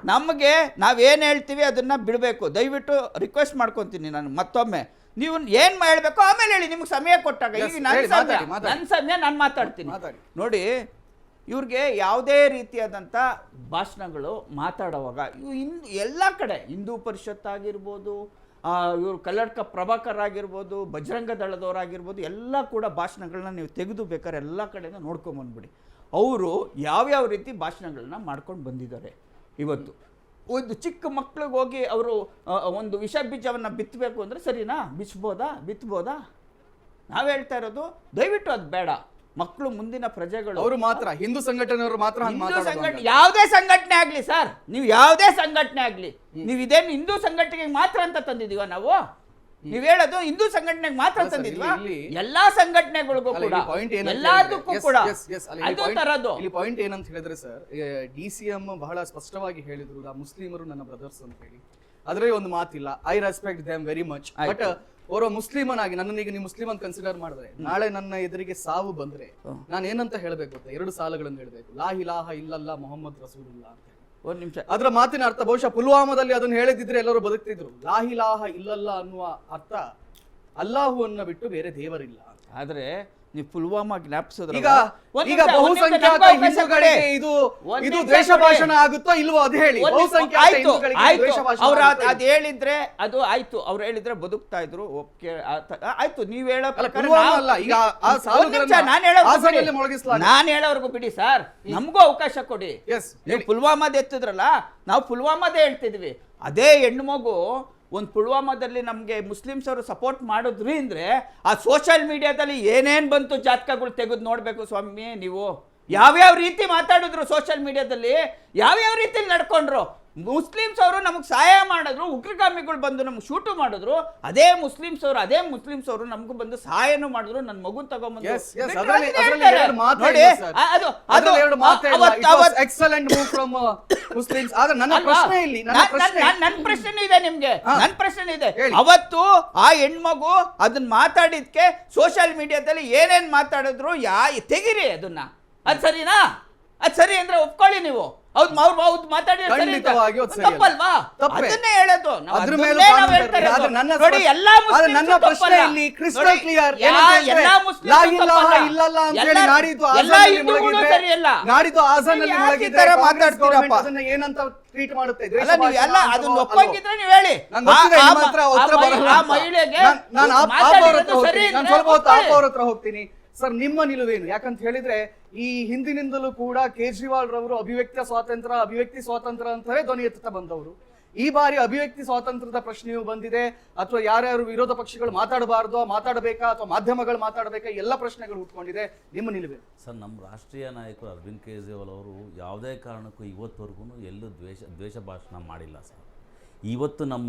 ನಮಗೆ ನಾವೇನು ಹೇಳ್ತೀವಿ ಅದನ್ನು ಬಿಡಬೇಕು. ದಯವಿಟ್ಟು ರಿಕ್ವೆಸ್ಟ್ ಮಾಡ್ಕೊತೀನಿ ನಾನು ಮತ್ತೊಮ್ಮೆ, ನೀವು ಏನು ಹೇಳಬೇಕು ಆಮೇಲೆ ಹೇಳಿ, ನಿಮ್ಗೆ ಸಮಯ ಕೊಟ್ಟಾಗ. ಈಗ ನನ್ನ ಸಮಯ ನಾನು ಮಾತಾಡ್ತೀನಿ. ನೋಡಿ, ಇವ್ರಿಗೆ ಯಾವುದೇ ರೀತಿಯಾದಂಥ ಭಾಷಣಗಳು ಮಾತಾಡುವಾಗ ಇವು ಎಲ್ಲ ಕಡೆ ಹಿಂದೂ ಪರಿಷತ್ ಆಗಿರ್ಬೋದು, ಇವರು ಕಲ್ಲಡ್ಕ ಪ್ರಭಾಕರ್ ಆಗಿರ್ಬೋದು, ಬಜರಂಗ ದಳದವರಾಗಿರ್ಬೋದು, ಎಲ್ಲ ಕೂಡ ಭಾಷಣಗಳನ್ನ ನೀವು ತೆಗೆದು ಬೇಕಾದ್ರೆ ಎಲ್ಲ ಕಡೆಯಿಂದ ನೋಡ್ಕೊಂಬಂದ್ಬಿಡಿ. ಅವರು ಯಾವ್ಯಾವ ರೀತಿ ಭಾಷಣಗಳನ್ನ ಮಾಡ್ಕೊಂಡು ಬಂದಿದ್ದಾರೆ. ಇವತ್ತು ಒಂದು ಚಿಕ್ಕ ಮಕ್ಳಿಗೆ ಹೋಗಿ ಅವರು ಒಂದು ವಿಷ ಬೀಜವನ್ನು ಬಿತ್ತಬೇಕು ಅಂದರೆ ಸರಿನಾ? ಬಿತ್ಬೋದಾ? ನಾವು ಹೇಳ್ತಾ ಇರೋದು ದಯವಿಟ್ಟು ಅದು ಬೇಡ. ಮಕ್ಕಳು ಮುಂದಿನ ಪ್ರಜೆಗಳು. ಅವರು ಮಾತ್ರ ಹಿಂದೂ ಸಂಘಟನೆಯವರು ಮಾತ್ರ ಯಾವುದೇ ಸಂಘಟನೆ ಆಗ್ಲಿ ಸರ್, ನೀವು ಯಾವುದೇ ಸಂಘಟನೆ ಆಗ್ಲಿ, ನೀವು ಇದೇನು ಹಿಂದೂ ಸಂಘಟನೆಗೆ ಮಾತ್ರ ಅಂತ ತಂದಿದೀವ ನಾವು? ನೀವ್ ಹೇಳೋದು ಹಿಂದೂ ಸಂಘಟನೆಗೆ ಮಾತ್ರ ತಂದಿದ್ವಾ? ಎಲ್ಲಾ ಸಂಘಟನೆಗಳಿಗೂ ಕೂಡ, ಎಲ್ಲದಕ್ಕೂ ಕೂಡ ಅದು ತರದ್ದು. ಇಲ್ಲಿ ಪಾಯಿಂಟ್ ಏನಂತ ಹೇಳಿದ್ರೆ ಸರ್, DCM ಬಹಳ ಸ್ಪಷ್ಟವಾಗಿ ಹೇಳಿದ್ರು, ಮುಸ್ಲಿಮರು ನನ್ನ ಬ್ರದರ್ಸ್ ಅಂತ ಹೇಳಿ. ಅದ್ರಲ್ಲಿ ಒಂದು ಮಾತಿಲ್ಲ, I respect them very much. But ಓರ್ವ ಮುಸ್ಲಿಮನಾಗಿ ನನ್ನೀಗ ನೀವು ಮುಸ್ಲಿಂ ಅಂತ ಕನ್ಸಿಡರ್ ಮಾಡಿದ್ರೆ, ನಾಳೆ ನನ್ನ ಎದುರಿಗೆ ಸಾವು ಬಂದ್ರೆ ನಾನು ಏನಂತ ಹೇಳ್ಬೇಕು ಗೊತ್ತಾ? 2 ಸಾಲುಗಳನ್ನು ಹೇಳ್ಬೇಕು, ಲಾ ಇಲಾಹ ಇಲ್ಲಲ್ಲಾ ಮೊಹಮ್ಮದ್ ರಸೂಲುಲ್ಲಾ ಅಂತ. ಒಂದ್ ನಿಮಿಷ, ಅದರ ಮಾತಿನ ಅರ್ಥ ಬಹುಶಃ ಪುಲ್ವಾಮಾದಲ್ಲಿ ಅದನ್ನು ಹೇಳಿದ್ರೆ ಎಲ್ಲರೂ ಬದುಕ್ತಿದ್ರು. ಲಾ ಇಲಾಹ ಇಲ್ಲಲ್ಲಾ ಅನ್ನುವ ಅರ್ಥ ಅಲ್ಲಾಹುವನ್ನ ಬಿಟ್ಟು ಬೇರೆ ದೇವರಿಲ್ಲ. ಆದ್ರೆ ನೀವು ಪುಲ್ವಾಮಾ ಜ್ಞಾಪಿಸಿದ್ರೆ ಈಗ ಬಹುಸಂಖ್ಯಾತ ಹಿಂದೂಗಳಿಗೆ ಇದು ದ್ವೇಷ ಭಾಷಣ ಆಗುತ್ತೋ ಇಲ್ವೋ ಅದು ಹೇಳಿ. ಅದ್ ಹೇಳಿದ್ರೆ ಅದು ಆಯ್ತು, ಅವ್ರು ಹೇಳಿದ್ರೆ ಬದುಕ್ತಾ ಇದ್ರು, ಓಕೆ ಆಯ್ತು. ನೀವ್ ಹೇಳೋ ನಾನ್ ಹೇಳೋರ್ಗು ಬಿಡಿ ಸರ್, ನಮಗೂ ಅವಕಾಶ ಕೊಡಿ. ನೀವು ಪುಲ್ವಾಮಾದ ಎತ್ತಿದ್ರಲ್ಲ, ನಾವು ಪುಲ್ವಾಮಾದೇ ಹೇಳ್ತಿದ್ವಿ. ಅದೇ ಹೆಣ್ಣು ಮಗು ಒಂದು ಪುಲ್ವಾಮಾದಲ್ಲಿ ನಮಗೆ ಮುಸ್ಲಿಮ್ಸ್ ಅವರು ಸಪೋರ್ಟ್ ಮಾಡಿದ್ರಿ ಅಂದರೆ ಆ ಸೋಷಿಯಲ್ ಮೀಡಿಯಾದಲ್ಲಿ ಏನೇನು ಬಂತು ಜಾತಕಗಳು ತೆಗೆದು ನೋಡಬೇಕು ಸ್ವಾಮಿ. ನೀವು ಯಾವ್ಯಾವ ರೀತಿ ಮಾತಾಡಿದ್ರು ಸೋಷಿಯಲ್ ಮೀಡಿಯಾದಲ್ಲಿ, ಯಾವ್ಯಾವ ರೀತಿಯಲ್ಲಿ ನಡ್ಕೊಂಡ್ರು. ಮುಸ್ಲಿಮ್ಸ್ ಅವರು ನಮಗೆ ಸಹಾಯ ಮಾಡಿದ್ರು, ಉಗ್ರಗಾಮಿಗಳು ಬಂದು ನಮ್ಗೆ ಶೂಟು ಮಾಡಿದ್ರು. ಅದೇ ಮುಸ್ಲಿಮ್ಸ್ ಅವರು ನಮಗೂ ಬಂದು ಸಹಾಯನೂ ಮಾಡಿದ್ರು. ನನ್ನ ಮಗುನ್ ತಗೊಂಡ್ಬಂದು ನನ್ನ ಪ್ರಶ್ನೆ ಇದೆ ನಿಮ್ಗೆ, ನನ್ನ ಪ್ರಶ್ನೆ ಇದೆ. ಅವತ್ತು ಆ ಹೆಣ್ಮಗು ಅದನ್ನ ಮಾತಾಡಿದ್ಕೆ ಸೋಷಿಯಲ್ ಮೀಡಿಯಾದಲ್ಲಿ ಏನೇನ್ ಮಾತಾಡಿದ್ರು ತೆಗಿರಿ ಅದನ್ನ. ಅದ್ ಸರಿನಾ? ಅದ್ ಸರಿ ಅಂದ್ರೆ ಒಪ್ಕೊಳ್ಳಿ ನೀವು. ಹೌದು ಮಾತಾಡಿ ತಪ್ಪಲ್ವಾ? ಅದನ್ನೇ ಹೇಳೋದು. ಏನಂತ ಟ್ರೀಟ್ ಮಾಡುತ್ತೆ ಅದನ್ನ ಒಪ್ಪಂಗಿದ್ರೆ ನೀವು ಹೇಳಿ. ಹೋಗ್ತೀನಿ ಸರ್, ನಿಮ್ಮ ನಿಲುವೇನು? ಯಾಕಂತ ಹೇಳಿದ್ರೆ ಈ ಹಿಂದಿನಿಂದಲೂ ಕೂಡ ಕೇಜ್ರಿವಾಲ್ ರವರು ಅಭಿವ್ಯಕ್ತಿ ಸ್ವಾತಂತ್ರ್ಯ ಅಂತಲೇ ಧ್ವನಿ ಎತ್ತುತ್ತಾ ಬಂದವರು. ಈ ಬಾರಿ ಅಭಿವ್ಯಕ್ತಿ ಸ್ವಾತಂತ್ರ್ಯದ ಪ್ರಶ್ನೆಯೂ ಬಂದಿದೆ, ಅಥವಾ ಯಾರ್ಯಾರು ವಿರೋಧ ಪಕ್ಷಗಳು ಮಾತಾಡಬೇಕಾ ಅಥವಾ ಮಾಧ್ಯಮಗಳು ಮಾತಾಡಬೇಕಾ, ಎಲ್ಲ ಪ್ರಶ್ನೆಗಳು ಹುಟ್ಕೊಂಡಿದೆ. ನಿಮ್ಮ ನಿಲುವೇನು ಸರ್? ನಮ್ಮ ರಾಷ್ಟ್ರೀಯ ನಾಯಕರು ಅರವಿಂದ್ ಕೇಜ್ರಿವಾಲ್ ಅವರು ಯಾವುದೇ ಕಾರಣಕ್ಕೂ ಇವತ್ತವರೆಗೂ ಎಲ್ಲೂ ದ್ವೇಷ ಭಾಷಣ ಮಾಡಿಲ್ಲ ಸರ್. ಇವತ್ತು ನಮ್ಮ